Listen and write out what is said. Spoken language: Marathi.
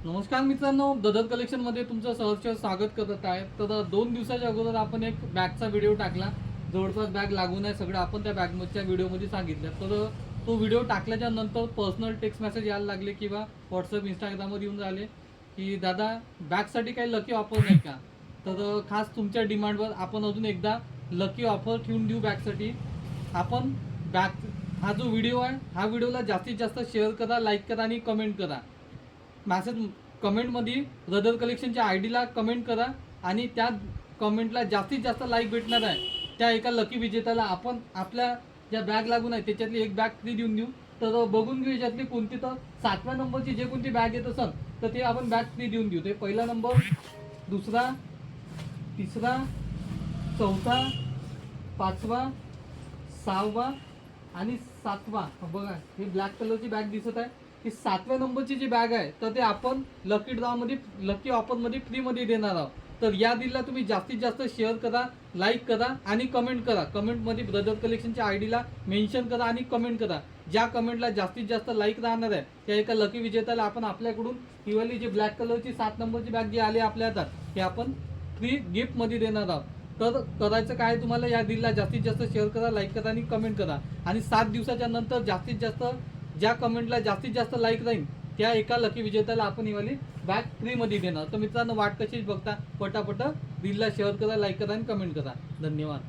नमस्कार मित्रांनो, ददर कलेक्शनमध्ये तुमचं सहर्ष स्वागत करत आहे. तर 2 दिवसाच्या अगोदर आपण एक बॅगचा व्हिडिओ टाकला. जवळपास बॅग लागून आहे सगळं आपण त्या बॅगच्या व्हिडिओमध्ये सांगितलं. तर तो व्हिडिओ टाकल्याच्या नंतर पर्सनल टेक्स्ट मेसेज यायला लागले किंवा व्हॉट्सअप इंस्टाग्रामवर येऊन राहिले की दादा बॅगसाठी काही लकी ऑफर नाही का. तर खास तुमच्या डिमांडवर आपण अजून एकदा लकी ऑफर ठेवून देऊ बॅगसाठी. आपण बॅग हा जो व्हिडिओ आहे हा व्हिडिओला जास्तीत जास्त शेअर करा, लाईक करा आणि कमेंट करा. मॅसेज कमेंटमध्ये ब्रदर कलेक्शनच्या आयडीला कमेंट करा आणि त्या कमेंटला जास्तीत जास्त लाईक भेटणार आहे त्या एका लकी विजेत्याला आपण आपल्या ज्या बॅग लागून आहे त्याच्यातली एक बॅग फ्री देऊन देऊ. तर बघून घेऊ याच्यातली कोणती. तर 7व्या नंबरची जे कोणती बॅग येत असेल तर ते आपण बॅग फ्री देऊन देऊ. ते पहिला नंबर, दुसरा, तिसरा, चौथा, 5वा, 6वा आणि 7वा. बघा ही ब्लॅक कलरची बॅग दिसत आहे, ही 7व्या नंबरची जी बॅग आहे तर ते आपण लकी ड्रॉमध्ये लकी ऑफरमध्ये फ्रीमध्ये देणार आहोत. तर या डीलला तुम्ही जास्तीत जास्त शेअर करा, लाईक करा आणि कमेंट करा. कमेंटमध्ये ब्रदर कलेक्शनच्या आयडीला मेन्शन करा आणि कमेंट करा. ज्या कमेंटला जास्तीत जास्त लाईक राहणार आहे त्या एका लकी विजेत्याला आपण आपल्याकडून ही वाली जी ब्लॅक कलरची 7 नंबरची बॅग जी आली आपल्या हातात हे आपण फ्री गिफ्टमध्ये देणार आहोत. तर करायचं काय, तुम्हाला या डीलला जास्तीत जास्त शेअर करा, लाईक करा आणि कमेंट करा. आणि 7 दिवसाच्या नंतर जास्तीत जास्त ज्या कमेंटला जास्तीत जास्त लाईक राहील त्या एका लकी विजेत्याला आपण ही वाली बॅग फ्रीमध्ये देणार. तर मित्रांनो वाट कशीच बघता, पटापट डीलला शेअर करा, लाईक करा आणि कमेंट करा. धन्यवाद.